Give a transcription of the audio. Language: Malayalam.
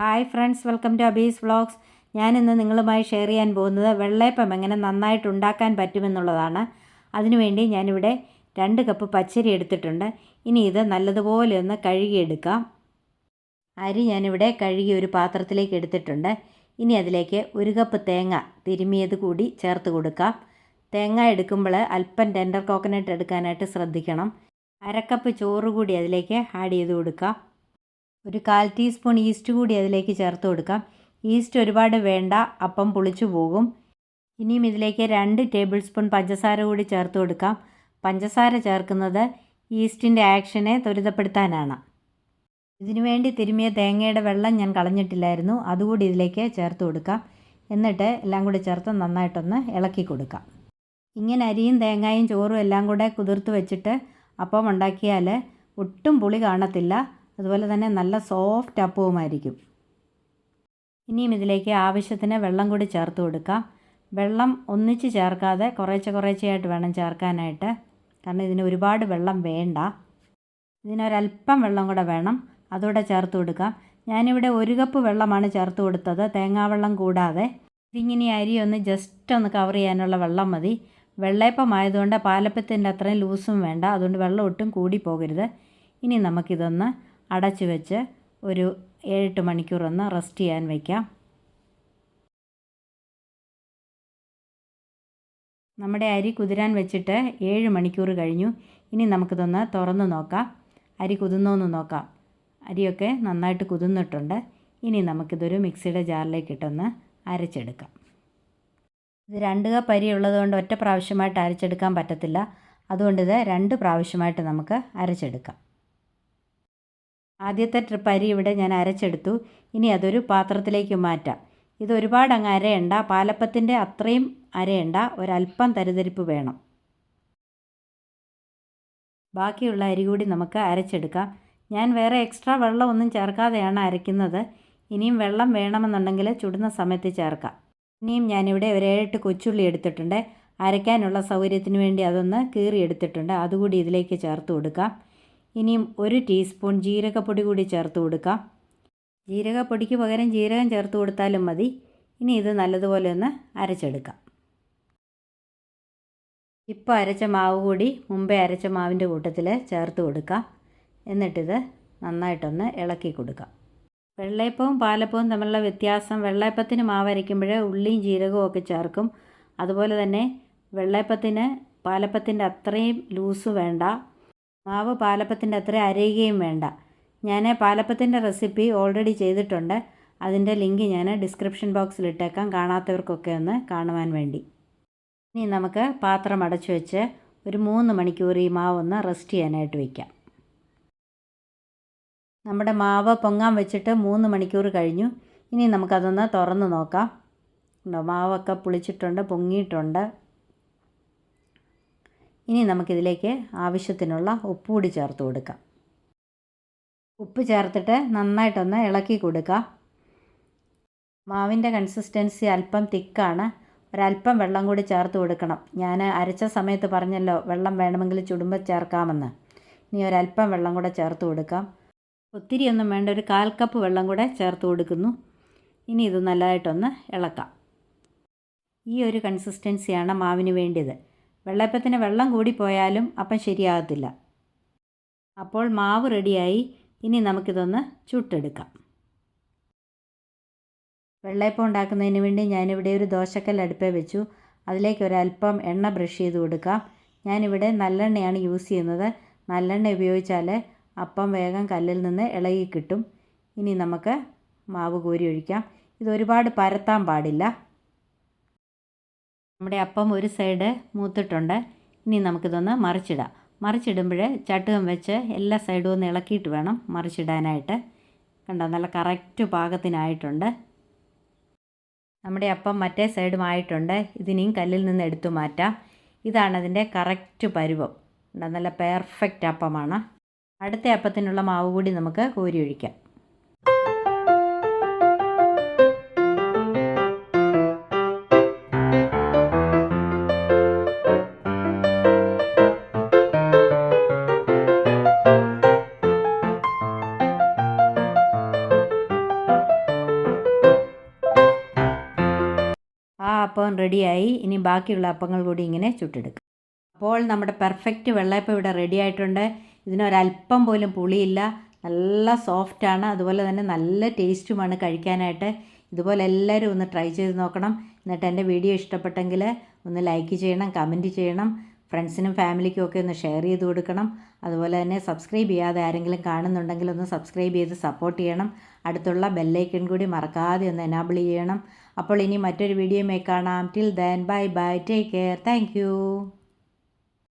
Hi friends, welcome to Abi's vlogs. ഞാനിന്ന് നിങ്ങളുമായി ഷെയർ ചെയ്യാൻ പോകുന്നത് വെള്ളയപ്പം എങ്ങനെ നന്നായിട്ട് ഉണ്ടാക്കാൻ പറ്റുമെന്നുള്ളതാണ്. അതിനുവേണ്ടി ഞാനിവിടെ 2 കപ്പ് പച്ചരി എടുത്തിട്ടുണ്ട്. ഇനി ഇത് നല്ലതുപോലെ ഒന്ന് കഴുകിയെടുക്കാം. അരി ഞാനിവിടെ കഴുകി ഒരു പാത്രത്തിലേക്ക് എടുത്തിട്ടുണ്ട്. ഇനി അതിലേക്ക് 1 കപ്പ് തേങ്ങ തിരുമിയത് കൂടി ചേർത്ത് കൊടുക്കാം. തേങ്ങ എടുക്കുമ്പോൾ അല്പം ടെൻഡർ കോക്കനട്ട് എടുക്കാനായിട്ട് ശ്രദ്ധിക്കണം. 1/2 കപ്പ് ചോറ് കൂടി അതിലേക്ക് ആഡ് ചെയ്ത് കൊടുക്കാം. ഒരു 1/4 ടീസ്പൂൺ ഈസ്റ്റ് കൂടി അതിലേക്ക് ചേർത്ത് കൊടുക്കാം. ഈസ്റ്റ് ഒരുപാട് വേണ്ട, അപ്പം പുളിച്ചു പോകും. ഇനിയും ഇതിലേക്ക് 2 ടേബിൾ സ്പൂൺ പഞ്ചസാര കൂടി ചേർത്ത് കൊടുക്കാം. പഞ്ചസാര ചേർക്കുന്നത് ഈസ്റ്റിൻ്റെ ആക്ഷനെ ത്വരിതപ്പെടുത്താനാണ്. ഇതിനുവേണ്ടി തിരുമിയ തേങ്ങയുടെ വെള്ളം ഞാൻ കളഞ്ഞിട്ടില്ലായിരുന്നു, അതുകൂടി ഇതിലേക്ക് ചേർത്ത് കൊടുക്കാം. എന്നിട്ട് എല്ലാം കൂടി ചേർത്ത് നന്നായിട്ടൊന്ന് ഇളക്കി കൊടുക്കാം. ഇങ്ങനെ അരിയും തേങ്ങയും ചോറും എല്ലാം കൂടെ കുതിർത്ത് വെച്ചിട്ട് അപ്പം ഉണ്ടാക്കിയാൽ ഒട്ടും പുളി കാണത്തില്ല. അതുപോലെ തന്നെ നല്ല സോഫ്റ്റ് അപ്പവുമായിരിക്കും. ഇനിയും ഇതിലേക്ക് ആവശ്യത്തിന് വെള്ളം കൂടി ചേർത്ത് കൊടുക്കാം. വെള്ളം ഒന്നിച്ച് ചേർക്കാതെ കുറേശ്ശെയായിട്ട് വേണം ചേർക്കാനായിട്ട്. കാരണം ഇതിന് ഒരുപാട് വെള്ളം വേണ്ട. ഇതിനൊരല്പം വെള്ളം കൂടെ വേണം, അതുകൂടെ ചേർത്ത് കൊടുക്കാം. ഞാനിവിടെ 1 കപ്പ് വെള്ളമാണ് ചേർത്ത് കൊടുത്തത്, തേങ്ങാവെള്ളം കൂടാതെ. ഇതിങ്ങനെ അരി ഒന്ന് ജസ്റ്റ് ഒന്ന് കവർ ചെയ്യാനുള്ള വെള്ളം മതി. വെള്ളയപ്പം ആയതുകൊണ്ട് പാലപ്പത്തിൻ്റെ അത്രയും ലൂസും വേണ്ട, അതുകൊണ്ട് വെള്ളം ഒട്ടും കൂടി പോകരുത്. ഇനി നമുക്കിതൊന്ന് അടച്ചു വെച്ച് ഒരു 7-8 മണിക്കൂർ ഒന്ന് റെസ്റ്റ് ചെയ്യാൻ വയ്ക്കാം. നമ്മുടെ അരി കുതിരാൻ വെച്ചിട്ട് 7 മണിക്കൂർ കഴിഞ്ഞു. ഇനി നമുക്കിതൊന്ന് തുറന്ന് നോക്കാം. അരി കുതിർന്നോന്ന് നോക്കാം. അരിയൊക്കെ നന്നായിട്ട് കുതിർന്നിട്ടുണ്ട്. ഇനി നമുക്കിതൊരു മിക്സിയുടെ ജാറിലേക്ക് ഇട്ടൊന്ന് അരച്ചെടുക്കാം. ഇത് 2 കപ്പ് അരി ഉള്ളതുകൊണ്ട് ഒറ്റ പ്രാവശ്യമായിട്ട് അരച്ചെടുക്കാൻ പറ്റത്തില്ല. അതുകൊണ്ട് ഇത് 2 പ്രാവശ്യമായിട്ട് നമുക്ക് അരച്ചെടുക്കാം. ആദ്യത്തെ ട്രിപ്പ് അരി ഇവിടെ ഞാൻ അരച്ചെടുത്തു. ഇനി അതൊരു പാത്രത്തിലേക്ക് മാറ്റാം. ഇത് ഒരുപാട് അങ്ങ് അരയണ്ട, പാലപ്പത്തിൻ്റെ അത്രയും അരയണ്ട, ഒരല്പം തരിതരിപ്പ് വേണം. ബാക്കിയുള്ള അരി കൂടി നമുക്ക് അരച്ചെടുക്കാം. ഞാൻ വേറെ എക്സ്ട്രാ വെള്ളം ഒന്നും ചേർക്കാതെയാണ് അരയ്ക്കുന്നത്. ഇനിയും വെള്ളം വേണമെന്നുണ്ടെങ്കിൽ ചുടുന്ന സമയത്ത് ചേർക്കാം. ഇനിയും ഞാനിവിടെ ഒരു 7-8 കൊച്ചുള്ളി എടുത്തിട്ടുണ്ട്. അരയ്ക്കാനുള്ള സൗകര്യത്തിന് വേണ്ടി അതൊന്ന് കീറിയെടുത്തിട്ടുണ്ട്, അതുകൂടി ഇതിലേക്ക് ചേർത്ത് കൊടുക്കാം. ഇനിയും 1 ടീസ്പൂൺ ജീരകപ്പൊടി കൂടി ചേർത്ത് കൊടുക്കാം. ജീരകപ്പൊടിക്ക് പകരം ജീരകം ചേർത്ത് കൊടുത്താലും മതി. ഇനി ഇത് നല്ലതുപോലെ ഒന്ന് അരച്ചെടുക്കാം. ഇപ്പോൾ അരച്ച മാവ് കൂടി മുമ്പേ അരച്ച മാവിൻ്റെ കൂട്ടത്തിൽ ചേർത്ത് കൊടുക്കാം. എന്നിട്ടിത് നന്നായിട്ടൊന്ന് ഇളക്കി കൊടുക്കാം. വെള്ളയപ്പവും പാലപ്പവും തമ്മിലുള്ള വ്യത്യാസം, വെള്ളയപ്പത്തിന് മാവ് അരയ്ക്കുമ്പോൾ ഉള്ളിയും ജീരകവും ഒക്കെ ചേർക്കും. അതുപോലെ തന്നെ വെള്ളയപ്പത്തിന് പാലപ്പത്തിൻ്റെ അത്രയും ലൂസ് വേണ്ട, മാവ് പാലപ്പത്തിൻ്റെ അത്ര അരയുകയും വേണ്ട. ഞാൻ പാലപ്പത്തിൻ്റെ റെസിപ്പി ഓൾറെഡി ചെയ്തിട്ടുണ്ട്. അതിൻ്റെ ലിങ്ക് ഞാൻ ഡിസ്ക്രിപ്ഷൻ ബോക്സിൽ ഇട്ടേക്കാം, കാണാത്തവർക്കൊക്കെ ഒന്ന് കാണുവാൻ വേണ്ടി. ഇനി നമുക്ക് പാത്രം അടച്ചു വെച്ച് ഒരു 3 മണിക്കൂർ ഈ മാവ് ഒന്ന് റെസ്റ്റ് ചെയ്യാനായിട്ട് വയ്ക്കാം. നമ്മുടെ മാവ് പൊങ്ങാൻ വെച്ചിട്ട് 3 മണിക്കൂർ കഴിഞ്ഞു. ഇനി നമുക്കതൊന്ന് തുറന്ന് നോക്കാം. മാവൊക്കെ പുളിച്ചിട്ടുണ്ട്, പൊങ്ങിയിട്ടുണ്ട്. ഇനി നമുക്കിതിലേക്ക് ആവശ്യത്തിനുള്ള ഉപ്പ് കൂടി ചേർത്ത് കൊടുക്കാം. ഉപ്പ് ചേർത്തിട്ട് നന്നായിട്ടൊന്ന് ഇളക്കി കൊടുക്കാം. മാവിൻ്റെ കൺസിസ്റ്റൻസി അല്പം തിക്കാണ്, ഒരല്പം വെള്ളം കൂടി ചേർത്ത് കൊടുക്കണം. ഞാൻ അരച്ച സമയത്ത് പറഞ്ഞല്ലോ വെള്ളം വേണമെങ്കിൽ ചുടുമ്പോൾ ചേർക്കാമെന്ന്. ഇനി ഒരല്പം വെള്ളം കൂടെ ചേർത്ത് കൊടുക്കാം. ഒത്തിരി ഒന്നും വേണ്ട, ഒരു 1/4 കപ്പ് വെള്ളം കൂടെ ചേർത്ത് കൊടുക്കുന്നു. ഇനി ഇത് നല്ലതായിട്ടൊന്ന് ഇളക്കാം. ഈ ഒരു കൺസിസ്റ്റൻസിയാണ് മാവിന് വേണ്ടിയത്. വെള്ളയപ്പത്തിന് വെള്ളം കൂടിപ്പോയാലും അപ്പം ശരിയാകത്തില്ല. അപ്പോൾ മാവ് റെഡിയായി. ഇനി നമുക്കിതൊന്ന് ചുട്ടെടുക്കാം. വെള്ളയപ്പം ഉണ്ടാക്കുന്നതിന് വേണ്ടി ഞാനിവിടെ ഒരു ദോശക്കല്ല് അടുപ്പേ വെച്ചു. അതിലേക്ക് ഒരല്പം എണ്ണ ബ്രഷ് ചെയ്ത് കൊടുക്കാം. ഞാനിവിടെ നല്ലെണ്ണയാണ് യൂസ് ചെയ്യുന്നത്. നല്ലെണ്ണ ഉപയോഗിച്ചാൽ അപ്പം വേഗം കല്ലിൽ നിന്ന് ഇളകി കിട്ടും. ഇനി നമുക്ക് മാവ് കോരി ഒഴിക്കാം. ഇത് ഒരുപാട് പരത്താൻ പാടില്ല. നമ്മുടെ അപ്പം ഒരു സൈഡ് മൂത്തിട്ടുണ്ട്. ഇനി നമുക്കിതൊന്ന് മറിച്ചിടാം. മറിച്ചിടുമ്പോൾ ചട്ടുകം വെച്ച് എല്ലാ സൈഡും ഒന്ന് ഇളക്കിയിട്ട് വേണം മറിച്ചിടാനായിട്ട്. കണ്ടോ, നല്ല കറക്റ്റ് പാകത്തിനായിട്ടുണ്ട്. നമ്മുടെ അപ്പം മറ്റേ സൈഡും ആയിട്ടുണ്ട്. ഇതിനെയും കല്ലിൽ നിന്ന് എടുത്തു മാറ്റാം. ഇതാണ് അതിൻ്റെ കറക്റ്റ് പരുവം. നല്ല പെർഫെക്റ്റ് അപ്പമാണ്. അടുത്ത അപ്പത്തിനുള്ള മാവ് കൂടി നമുക്ക് കോരി ഒഴിക്കാം. അപ്പം റെഡിയായി. ഇനി ബാക്കിയുള്ള അപ്പങ്ങൾ കൂടി ഇങ്ങനെ ചുട്ടെടുക്കും. അപ്പോൾ നമ്മുടെ പെർഫെക്റ്റ് വെള്ളയപ്പം ഇവിടെ റെഡി ആയിട്ടുണ്ട്. ഇതിനൊരല്പം പോലും പുളിയില്ല, നല്ല സോഫ്റ്റാണ്, അതുപോലെ തന്നെ നല്ല ടേസ്റ്റുമാണ് കഴിക്കാനായിട്ട്. ഇതുപോലെ എല്ലാവരും ഒന്ന് ട്രൈ ചെയ്ത് നോക്കണം. എന്നിട്ട് എൻ്റെ വീഡിയോ ഇഷ്ടപ്പെട്ടെങ്കിൽ ഒന്ന് ലൈക്ക് ചെയ്യണം, കമൻറ്റ് ചെയ്യണം, ഫ്രണ്ട്സിനും ഫാമിലിക്കും ഒക്കെ ഒന്ന് ഷെയർ ചെയ്ത് കൊടുക്കണം. അതുപോലെ തന്നെ സബ്സ്ക്രൈബ് ചെയ്യാതെ ആരെങ്കിലും കാണുന്നുണ്ടെങ്കിൽ ഒന്ന് സബ്സ്ക്രൈബ് ചെയ്ത് സപ്പോർട്ട് ചെയ്യണം. അടുത്തുള്ള ബെല്ലൈക്കൺ കൂടി മറക്കാതെ ഒന്ന് എനാബിൾ ചെയ്യണം. അപ്പോൾ ഇനി മറ്റൊരു വീഡിയോയുമായി കാണാം. Till then bye bye, take care, thank you.